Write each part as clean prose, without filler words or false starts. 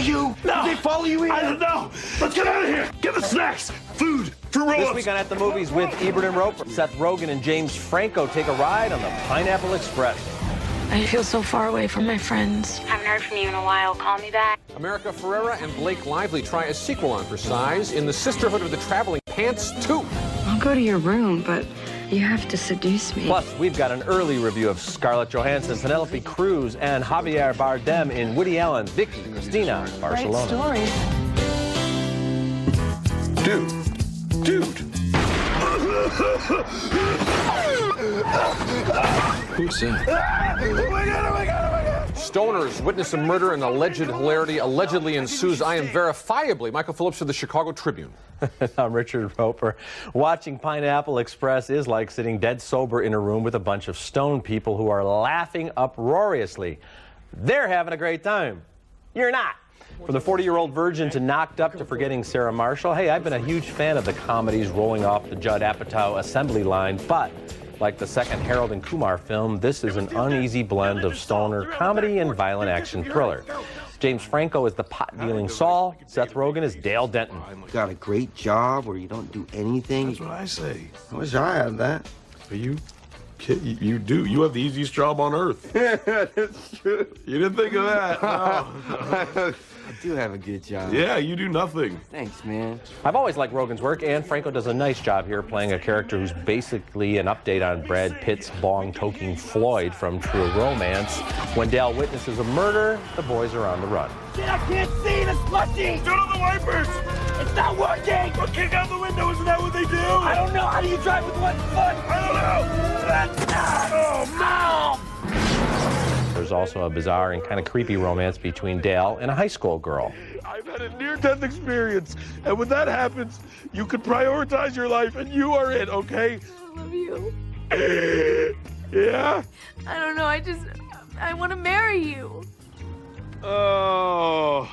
you? No. Did they follow you here? I don't know. Let's get out of here. Get the snacks. Food for roll-ups. This weekend at the movies with Ebert and Roeper, Seth Rogen and James Franco take a ride on the Pineapple Express. I feel so far away from my friends. Haven't heard from you in a while. Call me back. America Ferrera and Blake Lively try a sequel on for size in the Sisterhood of the Traveling Pants 2. I'll go to your room, but you have to seduce me. Plus, we've got an early review of Scarlett Johansson, Penelope Cruz, and Javier Bardem in Woody Allen's Vicky Cristina Barcelona. Great story. Dude. Who's that? Oh my God. Stoners witness a murder and alleged hilarity allegedly ensues. I am verifiably Michael Phillips of the Chicago Tribune. I'm Richard Roeper. Watching Pineapple Express is like sitting dead sober in a room with a bunch of stoned people who are laughing uproariously. They're having a great time. You're not. From the 40-year-old virgin to Knocked Up to Forgetting Sarah Marshall, hey, I've been a huge fan of the comedies rolling off the Judd Apatow assembly line, but like the second Harold and Kumar film, this is an uneasy blend of stoner comedy and violent action thriller. James Franco is the pot-dealing Saul. Seth Rogen is Dale Denton. You got a great job where you don't do anything. That's what I say. I wish I had that. For you? You do. You have the easiest job on earth. That's true. You didn't think of that. No. I do have a good job. Yeah, you do nothing. Thanks, man. I've always liked Rogen's work, and Franco does a nice job here playing a character who's basically an update on Brad Pitt's bong-toking Floyd from True Romance. When Dale witnesses a murder, the boys are on the run. I can't see the slushy. Turn on the wipers. It's not working. Well, kick out the window. Isn't that what they do? I don't know. How do you drive with 1 foot? I don't know. Oh, Mom. There's also a bizarre and kind of creepy romance between Dale and a high school girl. I've had a near-death experience, and when that happens, you can prioritize your life, and you are it, okay? I love you. Yeah? I don't know, I want to marry you. Oh,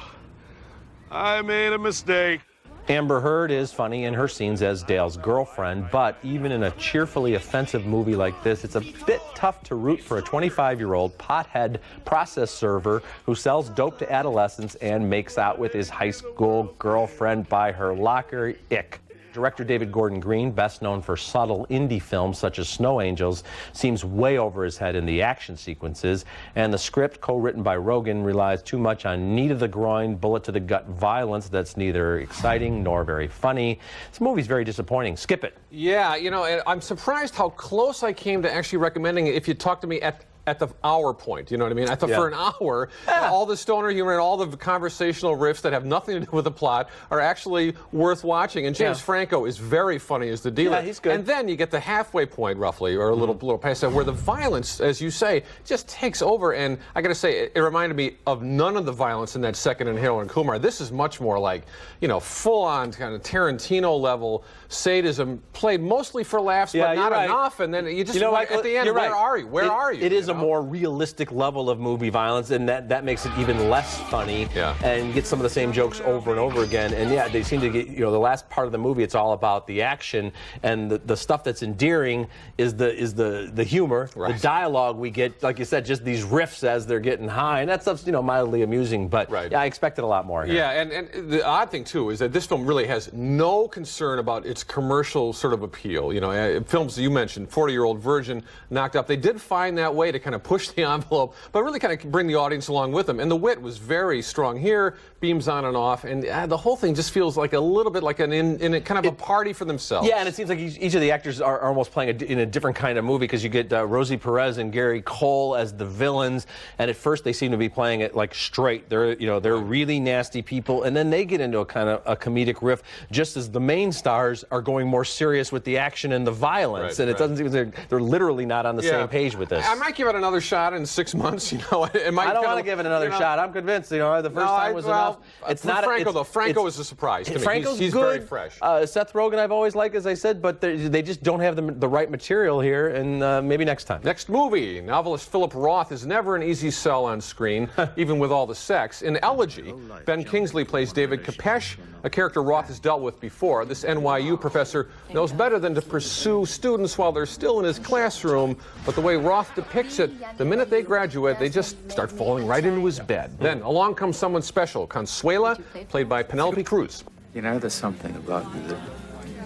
I made a mistake. Amber Heard is funny in her scenes as Dale's girlfriend, but even in a cheerfully offensive movie like this, it's a bit tough to root for a 25-year-old pothead process server who sells dope to adolescents and makes out with his high school girlfriend by her locker. Ick. Director David Gordon Green, best known for subtle indie films such as Snow Angels, seems way over his head in the action sequences, and the script, co-written by Rogen, relies too much on knee-to-the-groin, bullet-to-the-gut violence that's neither exciting nor very funny. This movie's very disappointing. Skip it. Yeah, you know, and I'm surprised how close I came to actually recommending it if you talked to me at the hour point, you know what I mean? I thought for an hour, all the stoner humor and all the conversational riffs that have nothing to do with the plot are actually worth watching. And James Franco is very funny as the dealer. Yeah, he's good. And then you get the halfway point, roughly, or a little past that, where the violence, as you say, just takes over. And I got to say, it reminded me of none of the violence in that second in Harold and Kumar. This is much more like, you know, full-on kind of Tarantino-level sadism, played mostly for laughs, but not enough. And then you just, like, at the end, where are you? Where are you? It is a more realistic level of movie violence, and that makes it even less funny. And get some of the same jokes over and over again. And yeah, they seem to get, you know, the last part of the movie, it's all about the action, and the stuff that's endearing is the humor, the dialogue we get, like you said, just these riffs as they're getting high, and that stuff's, you know, mildly amusing. But yeah, I expected a lot more here. Yeah, and the odd thing too is that this film really has no concern about its commercial sort of appeal. You know, films you mentioned, 40-Year-Old Virgin, Knocked Up, they did find that way to kind of push the envelope, but really kind of bring the audience along with them. And the wit was very strong here, beams on and off, and the whole thing just feels like a little bit like in a kind of a party for themselves. Yeah, and it seems like each of the actors are almost playing in a different kind of movie, because you get Rosie Perez and Gary Cole as the villains, and at first they seem to be playing it like straight. They're really nasty people, and then they get into a kind of a comedic riff, just as the main stars are going more serious with the action and the violence, and it doesn't seem they're literally not on the same page with this. I might give it another shot in 6 months. You know, I don't want to give it another shot. I'm convinced. You know, the first time was enough. It's not Franco though. Franco is a surprise to me. Franco's he's good. Very fresh. Seth Rogen I've always liked, as I said, but they just don't have the right material here, and maybe next time. Next movie, novelist Philip Roth is never an easy sell on screen, even with all the sex. In Elegy, Ben Kingsley plays David Kopesh, a character Roth has dealt with before. This NYU professor knows better than to pursue students while they're still in his classroom, but the way Roth depicts it it, the minute they graduate, they just start falling right into his bed. Then along comes someone special, Consuela, played by Penelope Cruz. You know, there's something about you that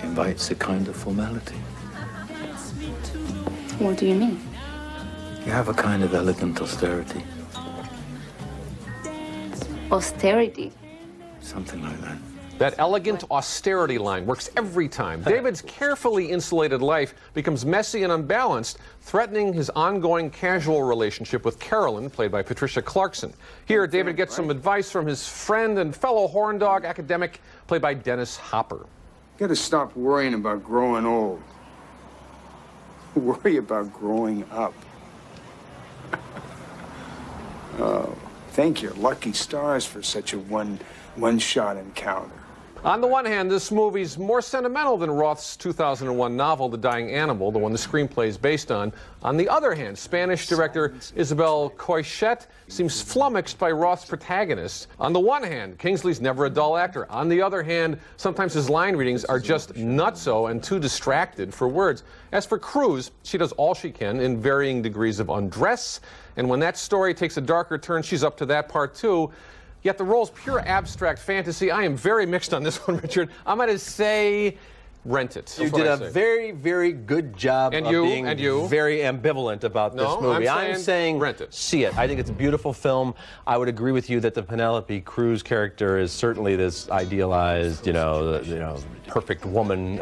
invites a kind of formality. What do you mean? You have a kind of elegant austerity. Austerity. Something like that. That elegant austerity line works every time. David's carefully insulated life becomes messy and unbalanced, threatening his ongoing casual relationship with Carolyn, played by Patricia Clarkson. Here, David gets some advice from his friend and fellow horn dog academic, played by Dennis Hopper. You gotta stop worrying about growing old. Worry about growing up. Oh, thank your lucky stars for such a one-shot encounter. On the one hand, this movie's more sentimental than Roth's 2001 novel, The Dying Animal, the one the screenplay is based on. On the other hand, Spanish director Isabel Coixet seems flummoxed by Roth's protagonist. On the one hand, Kingsley's never a dull actor. On the other hand, sometimes his line readings are just nutso and too distracted for words. As for Cruz, she does all she can in varying degrees of undress, and when that story takes a darker turn, she's up to that part too. Yet the role's pure abstract fantasy. I am very mixed on this one, Richard. I'm going to say rent it. You did a very, very good job of being very ambivalent about this movie. I'm saying rent it. See it. I think it's a beautiful film. I would agree with you that the Penelope Cruz character is certainly this idealized, perfect woman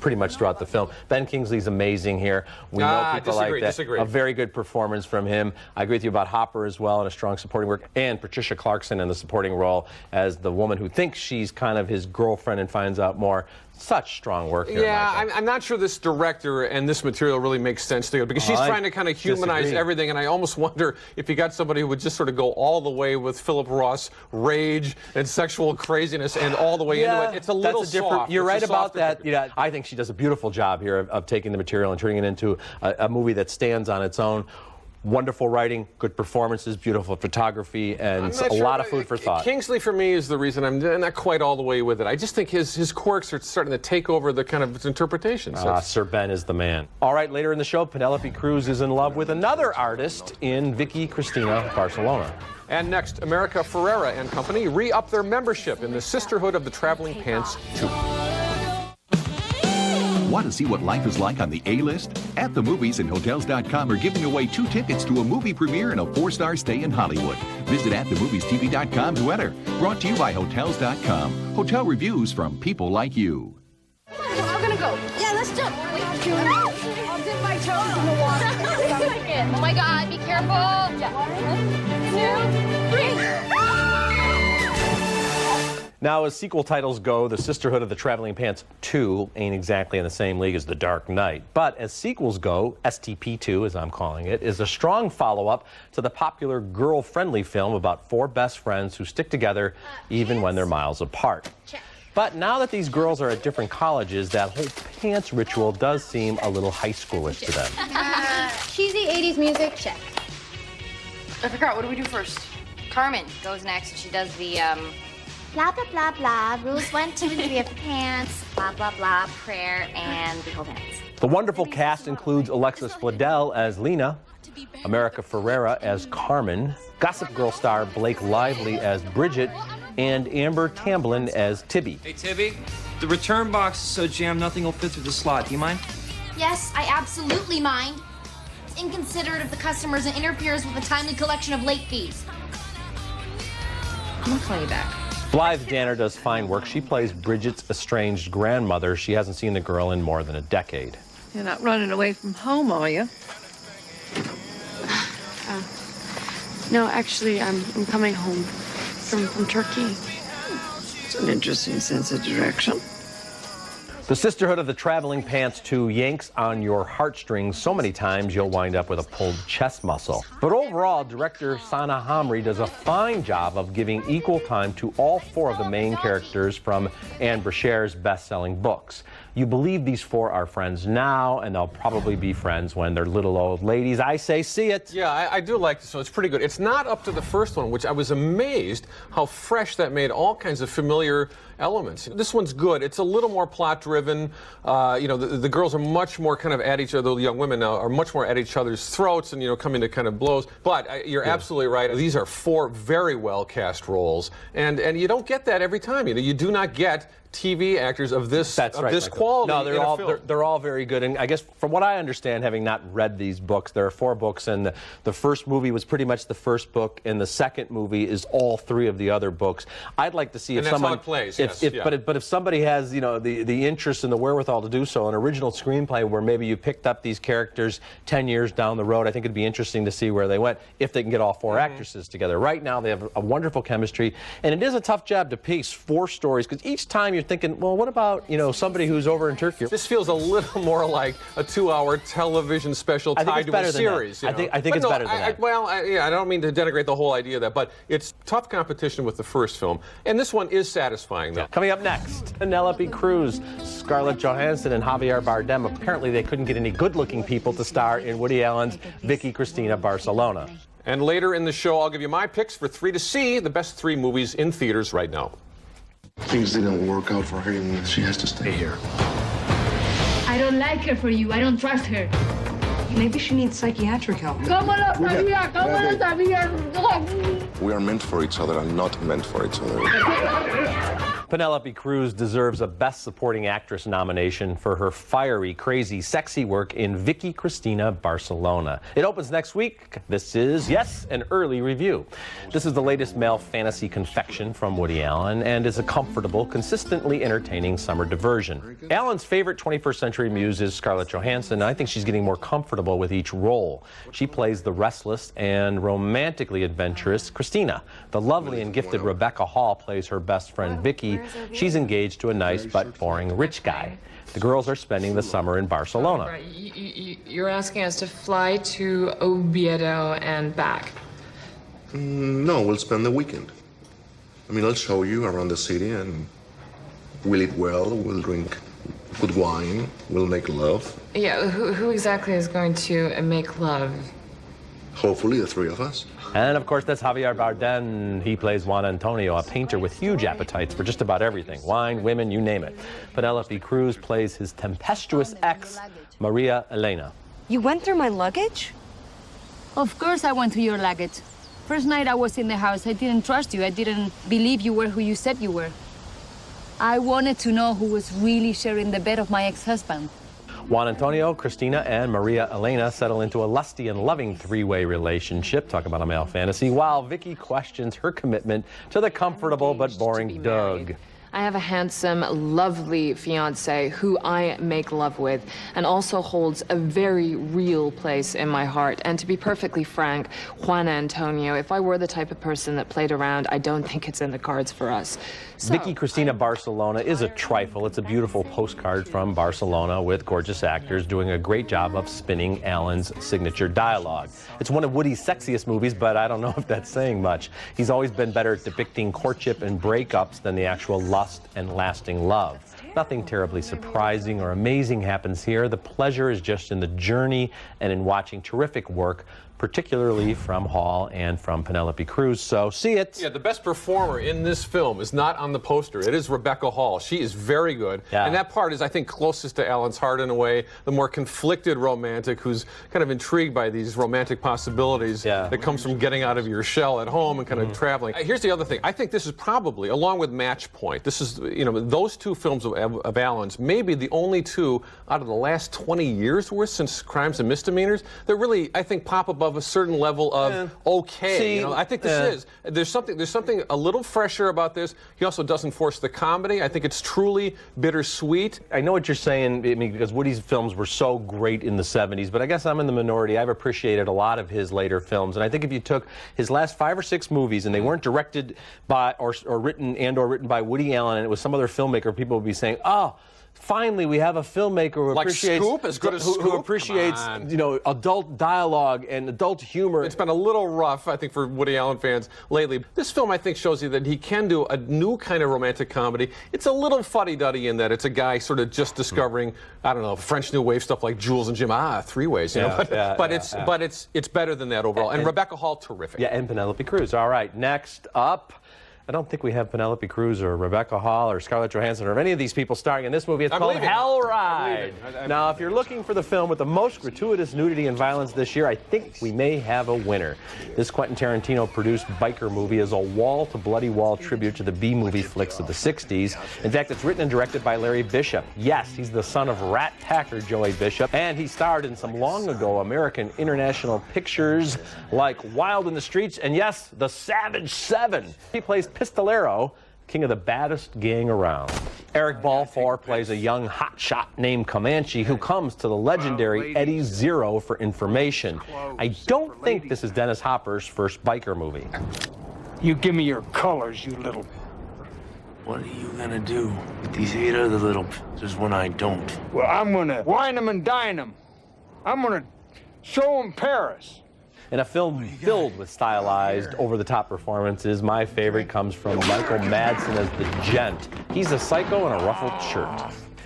pretty much throughout the film. Ben Kingsley's amazing here. We know people like that. A very good performance from him. I agree with you about Hopper as well and a strong supporting work. And Patricia Clarkson in the supporting role as the woman who thinks she's kind of his girlfriend and finds out more. Such strong work here. Yeah, I'm not sure this director and this material really makes sense together because she's trying to kind of humanize everything, and I almost wonder if you got somebody who would just sort of go all the way with Philip Roth's rage and sexual craziness and all the way into it. It's a little soft. You're right about that. Yeah, I think she does a beautiful job here of taking the material and turning it into a movie that stands on its own. Wonderful writing, good performances, beautiful photography, and a lot of food for thought. Kingsley, for me, is the reason I'm not quite all the way with it. I just think his quirks are starting to take over the kind of interpretations. Sir Ben is the man. All right, later in the show, Penelope Cruz is in love with another artist in Vicky Cristina Barcelona. And next, America Ferrera and company re-up their membership in the Sisterhood of the Traveling Pants 2. Want to see what life is like on the A-list? At the movies and Hotels.com are giving away 2 tickets to a movie premiere and a 4-star stay in Hollywood. Visit atthemoviestv.com to enter. Brought to you by Hotels.com. Hotel reviews from people like you. I'm gonna go. Yeah, let's jump. Wait, I'll dip my toes in the water. Oh my God, be careful. 1, 2, 3. Now, as sequel titles go, The Sisterhood of the Traveling Pants 2 ain't exactly in the same league as The Dark Knight. But as sequels go, STP2, as I'm calling it, is a strong follow-up to the popular girl-friendly film about 4 best friends who stick together even when they're miles apart. But now that these girls are at different colleges, that whole pants ritual does seem a little high schoolish to them. Cheesy 80s music, check. I forgot, what do we do first? Carmen goes next. She does the, blah, blah, blah, blah, rules 1, 2, and 3 of the pants, blah, blah, blah, prayer, and the whole dance. The wonderful cast includes Alexis Bledel as Lena, America Ferrera as Carmen, Gossip Girl star Blake Lively as Bridget, and Amber Tamblyn as Tibby. Hey, Tibby, the return box is so jammed nothing will fit through the slot. Do you mind? Yes, I absolutely mind. It's inconsiderate of the customers and interferes with the timely collection of late fees. I'm gonna call you back. Blythe Danner does fine work. She plays Bridget's estranged grandmother. She hasn't seen the girl in more than a decade. You're not running away from home, are you? No, actually, I'm coming home from Turkey. It's an interesting sense of direction. The Sisterhood of the Traveling Pants 2 yanks on your heartstrings so many times you'll wind up with a pulled chest muscle. But overall, director Sana Hamri does a fine job of giving equal time to all 4 of the main characters from Anne Brashare's best-selling books. You believe these four are friends now, and they'll probably be friends when they're little old ladies. I say see it. Yeah, I do like this, so it's pretty good. It's not up to the first one, which I was amazed how fresh that made all kinds of familiar elements. This one's good. It's a little more plot-driven. You know, the girls are much more kind of at each other, the young women now are much more at each other's throats and, you know, coming to kind of blows. But you're absolutely right. These are four very well-cast roles, and you don't get that every time. You know, you do not get TV actors of this quality. No, they're all very good. And I guess from what I understand, having not read these books, there are 4 books, and the first movie was pretty much the first book, and the second movie is all 3 of the other books. I'd like to see if someone plays. But if somebody has, you know, the interest and the wherewithal to do so, an original screenplay where maybe you picked up these characters 10 years down the road, I think it'd be interesting to see where they went if they can get all 4 actresses together. Right now they have a wonderful chemistry, and it is a tough job to piece 4 stories because each time you're thinking, well, what about, you know, somebody who's over in Turkey? This feels a little more like a 2-hour television special tied to a series. I think it's better than that. I don't mean to denigrate the whole idea of that, but it's tough competition with the first film, and this one is satisfying, though. Coming up next, Penelope Cruz, Scarlett Johansson, and Javier Bardem. Apparently, they couldn't get any good-looking people to star in Woody Allen's Vicky Cristina Barcelona. And later in the show, I'll give you my picks for 3 to see, the best 3 movies in theaters right now. Things didn't work out for her, and she has to stay here. I don't like her for you. I don't trust her. Maybe she needs psychiatric help. We are meant for each other and not meant for each other. Penelope Cruz deserves a Best Supporting Actress nomination for her fiery, crazy, sexy work in Vicky Cristina Barcelona. It opens next week. This is, yes, an early review. This is the latest male fantasy confection from Woody Allen and is a comfortable, consistently entertaining summer diversion. Allen's favorite 21st century muse is Scarlett Johansson, and I think she's getting more comfortable with each role. She plays the restless and romantically adventurous Cristina. The lovely and gifted Rebecca Hall plays her best friend Vicky. She's engaged to a nice but boring rich guy. The girls are spending the summer in Barcelona. Right. You're asking us to fly to Oviedo and back? No, we'll spend the weekend. I mean, I'll show you around the city, and we'll eat well, we'll drink good wine, we'll make love. Yeah, who exactly is going to make love? Hopefully the 3 of us. And of course, that's Javier Bardem. He plays Juan Antonio, a painter with huge appetites for just about everything. Wine, women, you name it. Penelope Cruz plays his tempestuous ex, Maria Elena. You went through my luggage? Of course I went through your luggage. First night I was in the house, I didn't trust you. I didn't believe you were who you said you were. I wanted to know who was really sharing the bed of my ex-husband. Juan Antonio, Cristina, and Maria Elena settle into a lusty and loving 3-way relationship, talk about a male fantasy, while Vicky questions her commitment to the comfortable but boring Doug. I have a handsome, lovely fiance who I make love with and also holds a very real place in my heart. And to be perfectly frank, Juan Antonio, if I were the type of person that played around, I don't think it's in the cards for us. Vicky Cristina Barcelona is a trifle. It's a beautiful postcard from Barcelona with gorgeous actors doing a great job of spinning Allen's signature dialogue. It's one of Woody's sexiest movies, but I don't know if that's saying much. He's always been better at depicting courtship and breakups than the actual lust and lasting love. Nothing terribly surprising or amazing happens here. The pleasure is just in the journey and in watching terrific work, particularly from Hall and from Penelope Cruz. So see it. Yeah, the best performer in this film is not on the poster. It is Rebecca Hall. She is very good. Yeah. And that part is, I think, closest to Allen's heart in a way, the more conflicted romantic who's kind of intrigued by these romantic possibilities that comes from getting out of your shell at home and kind of traveling. Here's the other thing. I think this is probably, along with Match Point, this is, you know, those 2 films of Allen's, maybe the only 2 out of the last 20 years worth since Crimes and Misdemeanors that really, I think, pop above a certain level of okay. See, you know, I think this is there's something a little fresher about this. He also doesn't force the comedy. I think it's truly bittersweet. I know what you're saying, I mean, because Woody's films were so great in the 70s, but I guess I'm in the minority. I've appreciated a lot of his later films, and I think if you took his last 5 or 6 movies and they weren't directed by or written by Woody Allen, and it was some other filmmaker, people would be saying, oh, Finally, we have a filmmaker who Like appreciates Scoop? As good as Scoop? who appreciates, Come on. you know, adult dialogue and adult humor. It's been a little rough, I think, for Woody Allen fans lately. This film, I think, shows you that he can do a new kind of romantic comedy. It's a little fuddy-duddy in that it's a guy sort of just discovering, I don't know, French New Wave stuff like Jules and Jim. Three ways, you know. But it's better than that overall. And Rebecca Hall, terrific. Yeah, and Penelope Cruz. All right, next up. I don't think we have Penelope Cruz or Rebecca Hall or Scarlett Johansson or any of these people starring in this movie. It's called Hell Ride. Now, if you're looking for the film with the most gratuitous nudity and violence this year, I think we may have a winner. This Quentin Tarantino-produced biker movie is a wall-to-bloody-wall tribute to the B-movie flicks of the 60s. In fact, it's written and directed by Larry Bishop. Yes, he's the son of Rat Packer Joey Bishop, and he starred in some long-ago American international pictures like Wild in the Streets and, yes, The Savage Seven. He plays Pistolero, king of the baddest gang around. Eric Balfour plays a young hotshot named Comanche who comes to the legendary Eddie Zero for information. I don't think this is Dennis Hopper's first biker movie. You give me your colors, you little... What are you gonna do with these 8 other little p***s when I don't? Well, I'm gonna wine them and dine them. I'm gonna show them Paris. In a film filled with stylized, over-the-top performances, my favorite comes from Michael Madsen as the Gent. He's a psycho in a ruffled shirt.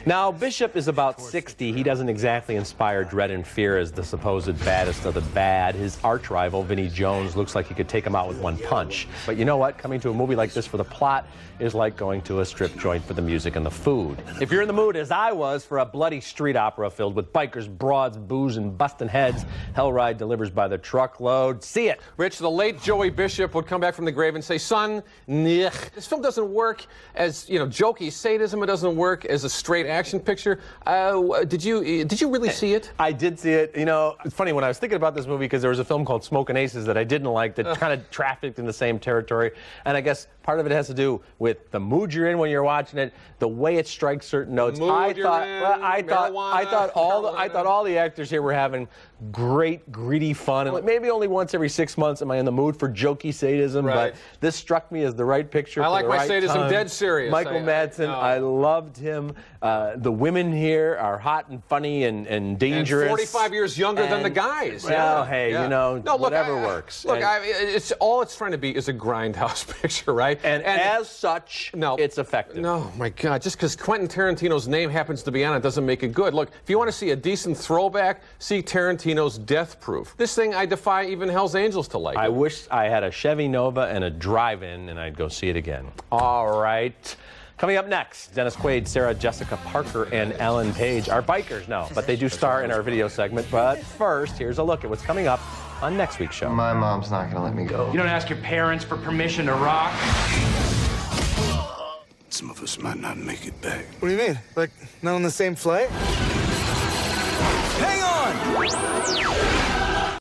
Now, Bishop is about 60. He doesn't exactly inspire dread and fear as the supposed baddest of the bad. His arch rival, Vinnie Jones, looks like he could take him out with one punch. But you know what? Coming to a movie like this for the plot is like going to a strip joint for the music and the food. If you're in the mood, as I was, for a bloody street opera filled with bikers, broads, booze, and busting heads, Hell Ride delivers by the truckload. See it. Rich, the late Joey Bishop would come back from the grave and say, son, nich. This film doesn't work as, you know, jokey sadism. It doesn't work as a straight action picture. Did you really see it? I did see it. You know, it's funny, when I was thinking about this movie, because there was a film called Smokin' Aces that I didn't like that kind of trafficked in the same territory. And I guess part of it has to do with the mood you're in when you're watching it, the way it strikes certain notes. I thought all the actors here were having great, greedy fun. And maybe only once every 6 months am I in the mood for jokey sadism, but this struck me as the right picture. I like for the my right sadism time. dead serious. Michael Madsen, I loved him. The women here are hot and funny and dangerous. And 45 years younger than the guys. Well, hey, you know, whatever works. Look, it's all it's trying to be is a grindhouse picture, right? And as such, it's effective. No, my God, just because Quentin Tarantino's name happens to be on it doesn't make it good. Look, if you want to see a decent throwback, see Tarantino's Death Proof. This thing, I defy even Hell's Angels to like. I wish I had a Chevy Nova and a drive-in, and I'd go see it again. All right. Coming up next, Dennis Quaid, Sarah Jessica Parker, and Ellen Page are bikers. No, but they do star in our video segment. But first, here's a look at what's coming up on next week's show. My mom's not gonna let me go. You don't ask your parents for permission to rock? Some of us might not make it back. What do you mean? Like, not on the same flight? Hang on!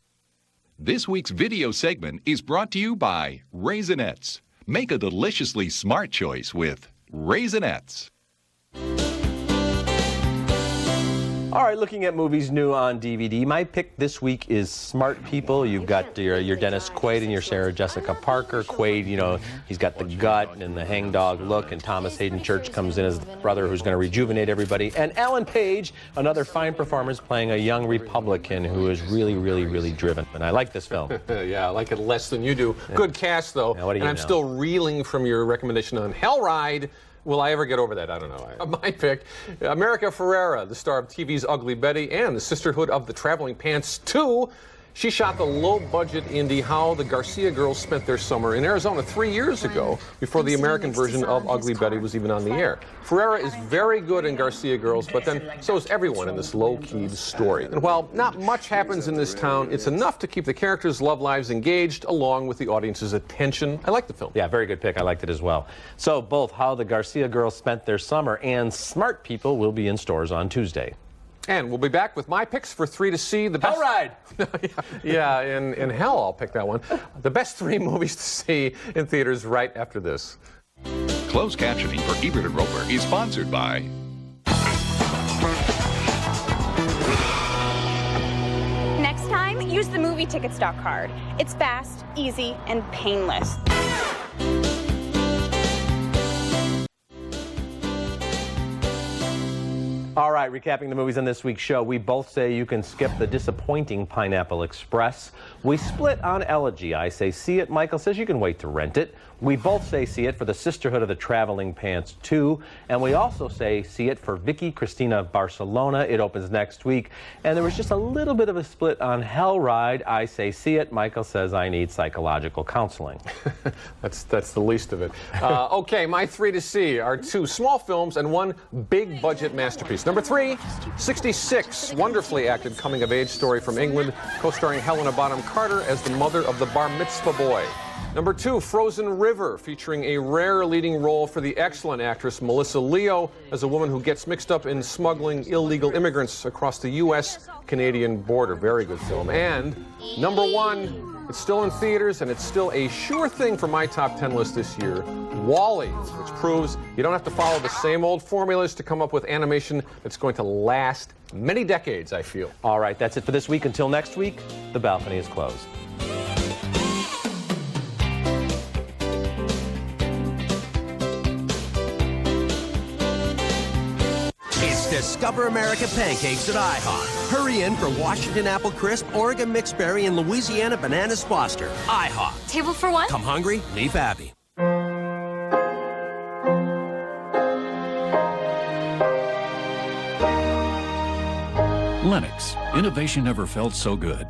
This week's video segment is brought to you by Raisinets. Make a deliciously smart choice with Raisinets. All right, looking at movies new on DVD. My pick this week is Smart People. You've got your Dennis Quaid and your Sarah Jessica Parker. Quaid, you know, he's got the gut and the hangdog look, and Thomas Hayden Church comes in as the brother who's going to rejuvenate everybody. And Ellen Page, another fine performance, playing a young Republican who is really, really, really driven. And I like this film. Yeah, I like it less than you do. Yeah. Good cast, though. Now, what do you and I'm still reeling from your recommendation on Hell Ride. Will I ever get over that? I don't know. My pick, America Ferrera, the star of TV's Ugly Betty and the Sisterhood of the Traveling Pants 2. She shot the low-budget indie How the Garcia Girls Spent Their Summer in Arizona 3 years ago, before the American version of Ugly Betty was even on the air. Ferrera is very good in Garcia Girls, but then so is everyone in this low-keyed story. And while not much happens in this town, it's enough to keep the characters' love lives engaged, along with the audience's attention. I like the film. Yeah, very good pick. I liked it as well. So both How the Garcia Girls Spent Their Summer and Smart People will be in stores on Tuesday. And we'll be back with my picks for 3 to see. The best... Hell Ride! Yeah, in hell I'll pick that one. The best 3 movies to see in theaters right after this. Closed captioning for Ebert and Roeper is sponsored by... Next time, use the movie ticket stock card. It's fast, easy, and painless. All right, recapping the movies on this week's show, we both say you can skip the disappointing Pineapple Express. We split on Elegy. I say see it. Michael says you can wait to rent it. We both say see it for the Sisterhood of the Traveling Pants 2. And we also say see it for Vicky Cristina Barcelona. It opens next week. And there was just a little bit of a split on Hell Ride. I say see it. Michael says I need psychological counseling. That's the least of it. Okay, my 3 to see are 2 small films and 1 big budget masterpiece. Number 3, 66, wonderfully acted coming-of-age story from England, co-starring Helena Bonham Carter as the mother of the bar mitzvah boy. Number 2, Frozen River, featuring a rare leading role for the excellent actress Melissa Leo as a woman who gets mixed up in smuggling illegal immigrants across the U.S.-Canadian border. Very good film. And number 1, it's still in theaters, and it's still a sure thing for my top 10 list this year, WALL-E, which proves you don't have to follow the same old formulas to come up with animation that's going to last many decades, I feel. All right, that's it for this week. Until next week, the balcony is closed. Discover America pancakes at IHOP. Hurry in for Washington Apple Crisp, Oregon Mixed Berry, and Louisiana Bananas Foster. IHOP. Table for one? Come hungry, leave happy. Lennox. Innovation never felt so good.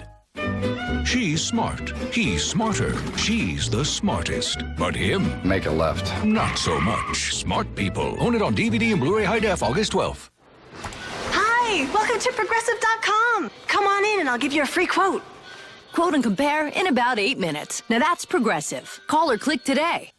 She's smart. He's smarter. She's the smartest. But him? Make a left. Not so much. Smart People. Own it on DVD and Blu-ray High Def August 12th. Hi, welcome to Progressive.com. Come on in and I'll give you a free quote. Quote and compare in about 8 minutes. Now that's Progressive. Call or click today.